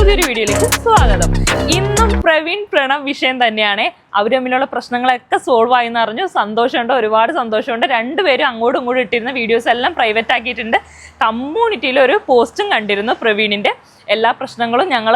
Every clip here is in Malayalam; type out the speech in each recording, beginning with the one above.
പുതിയൊരു വീഡിയോയിലേക്ക് സ്വാഗതം. ഇന്നും പ്രവീൺ പ്രണവ് വിഷയം തന്നെയാണ്. അവർ തമ്മിലുള്ള പ്രശ്നങ്ങളൊക്കെ സോൾവ് ആയി എന്ന് അറിഞ്ഞു. സന്തോഷമുണ്ട്, ഒരുപാട് സന്തോഷമുണ്ട്. രണ്ടുപേരും അങ്ങോട്ടും ഇങ്ങോട്ടും ഇട്ടിരുന്ന വീഡിയോസ് എല്ലാം പ്രൈവറ്റ് ആക്കിയിട്ടുണ്ട്. കമ്മ്യൂണിറ്റിയിൽ ഒരു പോസ്റ്റും കണ്ടിരുന്നു പ്രവീണിൻ്റെ. എല്ലാ പ്രശ്നങ്ങളും ഞങ്ങൾ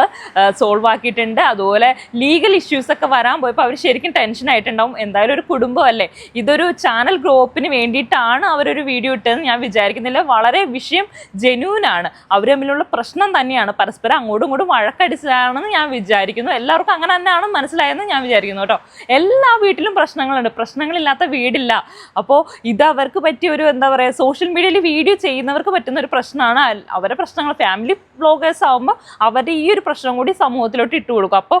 സോൾവ് ആക്കിയിട്ടുണ്ട്. അതുപോലെ ലീഗൽ ഇഷ്യൂസൊക്കെ വരാൻ പോയപ്പോൾ അവർ ശരിക്കും ടെൻഷനായിട്ടുണ്ടാവും. എന്തായാലും ഒരു കുടുംബമല്ലേ, ഇതൊരു ചാനൽ ഗ്രോപ്പിന് വേണ്ടിയിട്ടാണ് അവരൊരു വീഡിയോ ഇട്ടതെന്ന് ഞാൻ വിചാരിക്കുന്നില്ല. വളരെ വിഷയം ജെന്യൂനാണ്. അവർ തമ്മിലുള്ള പ്രശ്നം തന്നെയാണ്. പരസ്പരം അങ്ങോട്ടും ഇങ്ങോട്ടും വഴക്കടിച്ചതാണെന്ന് ഞാൻ വിചാരിക്കുന്നു. എല്ലാവർക്കും അങ്ങനെ തന്നെയാണ് മനസ്സിലായെന്ന് ഞാൻ വിചാരിക്കുന്നു കേട്ടോ. എല്ലാ വീട്ടിലും പ്രശ്നങ്ങളുണ്ട്, പ്രശ്നങ്ങളില്ലാത്ത വീടില്ല. അപ്പോൾ ഇത് അവർക്ക് പറ്റിയ ഒരു എന്താ പറയുക, സോഷ്യൽ മീഡിയയിൽ വീഡിയോ ചെയ്യുന്നവർക്ക് പറ്റുന്ന ഒരു പ്രശ്നമാണ്. അവരുടെ പ്രശ്നങ്ങൾ ഫാമിലി വ്ളോഗേഴ്സ് ആവുമ്പോൾ അവരുടെ ഈ ഒരു പ്രശ്നം കൂടി സമൂഹത്തിലോട്ട് ഇട്ട് കൊടുക്കും. അപ്പോൾ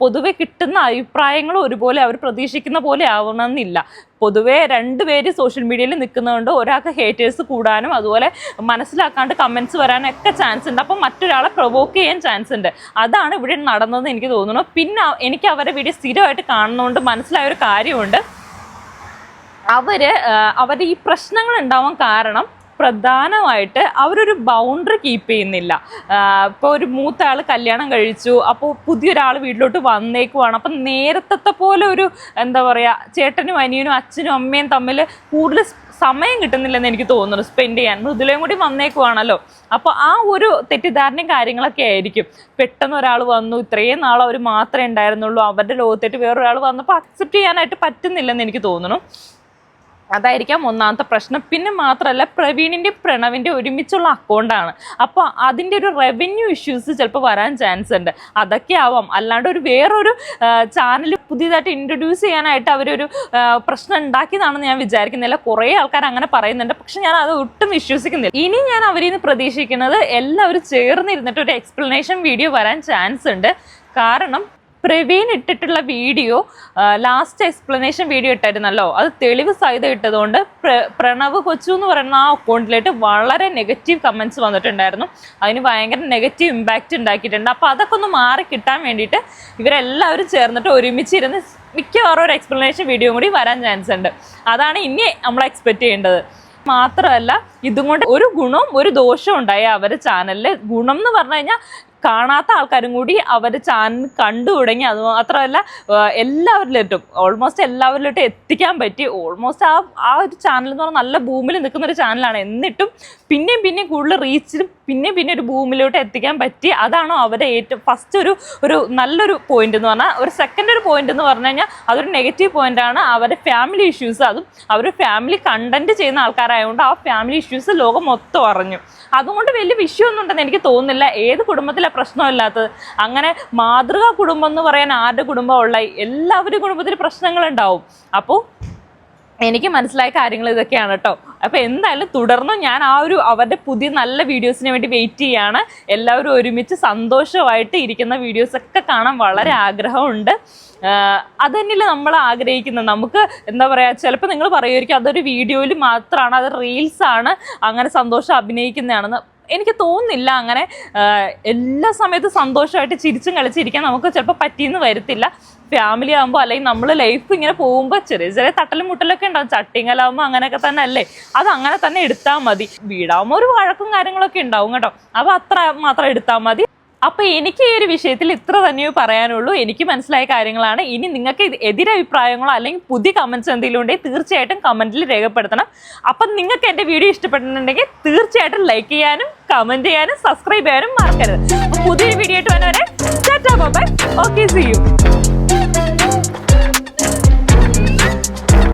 പൊതുവെ കിട്ടുന്ന അഭിപ്രായങ്ങൾ ഒരുപോലെ അവർ പ്രതീക്ഷിക്കുന്ന പോലെ ആവണമെന്നില്ല. പൊതുവേ രണ്ടുപേര് സോഷ്യൽ മീഡിയയിൽ നിൽക്കുന്നതുകൊണ്ട് ഒരാൾക്ക് ഹേറ്റേഴ്സ് കൂടാനും അതുപോലെ മനസ്സിലാക്കാണ്ട് കമൻറ്റ്സ് വരാനും ഒക്കെ ചാൻസ് ഉണ്ട്. അപ്പം മറ്റൊരാളെ പ്രൊവോക്ക് ചെയ്യാൻ ചാൻസ് ഉണ്ട്. അതാണ് ഇവിടെ നടന്നതെന്ന് എനിക്ക് തോന്നുന്നു. പിന്നെ എനിക്ക് അവരുടെ വീഡിയോ സ്ഥിരമായിട്ട് കാണുന്നതുകൊണ്ട് മനസ്സിലായൊരു കാര്യമുണ്ട്. അവരുടെ ഈ പ്രശ്നങ്ങൾ ഉണ്ടാവാൻ കാരണം പ്രധാനമായിട്ട് അവരൊരു ബൗണ്ടറി കീപ്പ് ചെയ്യുന്നില്ല. ഇപ്പോൾ ഒരു മൂത്ത ആൾ കല്യാണം കഴിച്ചു, അപ്പോൾ പുതിയൊരാൾ വീട്ടിലോട്ട് വന്നേക്കുവാണ്. അപ്പം നേരത്തെ പോലെ ഒരു എന്താ പറയുക, ചേട്ടനും അനിയനും അച്ഛനും അമ്മയും തമ്മിൽ കൂടുതൽ സമയം കിട്ടുന്നില്ലെന്ന് എനിക്ക് തോന്നുന്നു സ്പെൻഡ് ചെയ്യാൻ. മൃദുലയും കൂടി വന്നേക്കുവാണല്ലോ. അപ്പോൾ ആ ഒരു തെറ്റിദ്ധാരണയും കാര്യങ്ങളൊക്കെ ആയിരിക്കും. പെട്ടെന്ന് ഒരാൾ വന്നു, ഇത്രയും നാൾ അവർ മാത്രമേ ഉണ്ടായിരുന്നുള്ളൂ, അവരുടെ ലോകത്തേക്ക് വേറൊരാൾ വന്നപ്പോൾ അക്സെപ്റ്റ് ചെയ്യാനായിട്ട് പറ്റുന്നില്ലെന്ന് എനിക്ക് തോന്നുന്നു. അതായിരിക്കാം ഒന്നാമത്തെ പ്രശ്നം. പിന്നെ മാത്രമല്ല, പ്രവീണിൻ്റെ പ്രണവിൻ്റെ ഒരുമിച്ചുള്ള അക്കൗണ്ടാണ്. അപ്പോൾ അതിൻ്റെ ഒരു റവന്യൂ ഇഷ്യൂസ് ചിലപ്പോൾ വരാൻ ചാൻസ് ഉണ്ട്. അതൊക്കെ ആവാം. അല്ലാണ്ട് വേറൊരു ചാനൽ പുതിയതായിട്ട് ഇൻട്രൊഡ്യൂസ് ചെയ്യാനായിട്ട് അവരൊരു പ്രശ്നം ഉണ്ടാക്കിയതാണെന്ന് ഞാൻ വിചാരിക്കുന്നില്ല. കുറേ ആൾക്കാർ അങ്ങനെ പറയുന്നുണ്ട്, പക്ഷെ ഞാൻ അത് ഒട്ടും വിശ്വസിക്കുന്നില്ല. ഇനി ഞാൻ അവരിൽ നിന്ന് പ്രതീക്ഷിക്കുന്നത് എല്ലാവരും ചേർന്നിരുന്നിട്ട് ഒരു എക്സ്പ്ലനേഷൻ വീഡിയോ വരാൻ ചാൻസ് ഉണ്ട്. കാരണം പ്രവീൺ ഇട്ടിട്ടുള്ള വീഡിയോ ലാസ്റ്റ് എക്സ്പ്ലനേഷൻ വീഡിയോ ഇട്ടായിരുന്നല്ലോ, അത് തെളിവ് സഹിതം ഇട്ടതുകൊണ്ട് പ്രണവ് കൊച്ചു എന്ന് പറയുന്ന ആ അക്കൗണ്ടിലായിട്ട് വളരെ നെഗറ്റീവ് കമൻറ്റ്സ് വന്നിട്ടുണ്ടായിരുന്നു. അതിന് ഭയങ്കര നെഗറ്റീവ് ഇമ്പാക്റ്റ് ഉണ്ടാക്കിയിട്ടുണ്ട്. അപ്പോൾ അതൊക്കെ ഒന്ന് മാറി കിട്ടാൻ വേണ്ടിയിട്ട് ഇവരെല്ലാവരും ചേർന്നിട്ട് ഒരുമിച്ചിരുന്ന് മിക്കവാറും ഒരു എക്സ്പ്ലനേഷൻ വീഡിയോ കൂടി വരാൻ ചാൻസ് ഉണ്ട്. അതാണ് ഇനി നമ്മൾ എക്സ്പെക്റ്റ് ചെയ്യേണ്ടത്. മാത്രമല്ല, ഇതും കൊണ്ട് ഒരു ഗുണവും ഒരു ദോഷവും ഉണ്ടായി അവരുടെ ചാനലിൽ. ഗുണം എന്ന് പറഞ്ഞു കഴിഞ്ഞാൽ കാണാത്ത ആൾക്കാരും കൂടി അവരുടെ ചാനൽ കണ്ടു തുടങ്ങി. അത് മാത്രമല്ല, എല്ലാവരിലോട്ടും ഓൾമോസ്റ്റ് എല്ലാവരിലോട്ടും എത്തിക്കാൻ പറ്റി. ഓൾമോസ്റ്റ് ആ ഒരു ചാനൽ എന്ന് പറഞ്ഞാൽ നല്ല ഭൂമിയിൽ നിൽക്കുന്ന ഒരു ചാനലാണ്. എന്നിട്ടും പിന്നെയും കൂടുതൽ റീച്ചിലും പിന്നെ ഒരു ഭൂമിയിലോട്ട് എത്തിക്കാൻ പറ്റി. അതാണോ അവരുടെ ഏറ്റവും ഫസ്റ്റ് ഒരു നല്ലൊരു പോയിന്റ് എന്ന് പറഞ്ഞാൽ. ഒരു സെക്കൻഡ് ഒരു പോയിന്റ് എന്ന് പറഞ്ഞു കഴിഞ്ഞാൽ അതൊരു നെഗറ്റീവ് പോയിന്റാണ്. അവരുടെ ഫാമിലി ഇഷ്യൂസ്, അതും അവർ ഫാമിലി കണ്ടന്റ് ചെയ്യുന്ന ആൾക്കാരായതുകൊണ്ട് ആ ഫാമിലി ഇഷ്യൂസ് ലോകം മൊത്തം അറിഞ്ഞു. അതുകൊണ്ട് വലിയ വിഷയമൊന്നും ഉണ്ടെന്ന് എനിക്ക് തോന്നുന്നില്ല. ഏത് കുടുംബത്തിലെ പ്രശ്നമില്ലാത്തത്? അങ്ങനെ മാതൃകാ കുടുംബം എന്ന് പറയാൻ ആരുടെ കുടുംബം ഉള്ള? എല്ലാവരുടെ കുടുംബത്തിൽ പ്രശ്നങ്ങളുണ്ടാവും. അപ്പോൾ എനിക്ക് മനസ്സിലായ കാര്യങ്ങൾ ഇതൊക്കെയാണ് കേട്ടോ. അപ്പോൾ എന്തായാലും തുടർന്നും ഞാൻ അവരുടെ പുതിയ നല്ല വീഡിയോസിന് വേണ്ടി വെയിറ്റ് ചെയ്യാണ്. എല്ലാവരും ഒരുമിച്ച് സന്തോഷമായിട്ട് ഇരിക്കുന്ന വീഡിയോസൊക്കെ കാണാൻ വളരെ ആഗ്രഹമുണ്ട്. അതുതന്നെയല്ലേ നമ്മൾ ആഗ്രഹിക്കുന്നത്. നമുക്ക് എന്താ പറയുക, ചിലപ്പോൾ നിങ്ങൾ പറയുമായിരിക്കും അതൊരു വീഡിയോയിൽ മാത്രമാണ്, അത് റീൽസാണ്, അങ്ങനെ സന്തോഷം അഭിനയിക്കുന്നതാണെന്ന്. എനിക്ക് തോന്നുന്നില്ല അങ്ങനെ എല്ലാ സമയത്തും സന്തോഷമായിട്ട് ചിരിച്ചും കളിച്ചിരിക്കാൻ നമുക്ക് ചിലപ്പോൾ പറ്റിയെന്ന് വരത്തില്ല. ഫാമിലി ആകുമ്പോൾ അല്ലെങ്കിൽ നമ്മൾ ലൈഫ് ഇങ്ങനെ പോകുമ്പോൾ ചെറിയ ചെറിയ തട്ടലും മുട്ടലൊക്കെ ഉണ്ടാവും. ചട്ടിങ്ങലാകുമ്പോൾ അങ്ങനെയൊക്കെ തന്നെ അല്ലേ, അത് അങ്ങനെ തന്നെ എടുത്താൽ മതി. വീടാകുമ്പോൾ ഒരു വഴക്കും കാര്യങ്ങളൊക്കെ ഉണ്ടാവും കേട്ടോ. അപ്പോൾ അത്ര മാത്രം എടുത്താൽ മതി. അപ്പോൾ എനിക്ക് ഈ ഒരു വിഷയത്തിൽ ഇത്ര തന്നെയോ പറയാനുള്ളൂ. എനിക്ക് മനസ്സിലായ കാര്യങ്ങളാണ്. ഇനി നിങ്ങൾക്ക് എതിരഭിപ്രായങ്ങളോ അല്ലെങ്കിൽ പുതിയ കമൻറ്റ്സ് എന്തെങ്കിലും ഉണ്ടെങ്കിൽ തീർച്ചയായിട്ടും കമൻറ്റിൽ രേഖപ്പെടുത്തണം. അപ്പം നിങ്ങൾക്ക് എൻ്റെ വീഡിയോ ഇഷ്ടപ്പെട്ടിട്ടുണ്ടെങ്കിൽ തീർച്ചയായിട്ടും ലൈക്ക് ചെയ്യാനും കമൻറ്റ് ചെയ്യാനും സബ്സ്ക്രൈബ് ചെയ്യാനും മറക്കരുത്. പുതിയൊരു വീഡിയോ ആയിട്ട് വരുന്നവരെ ta ta bye bye. Okay, see U.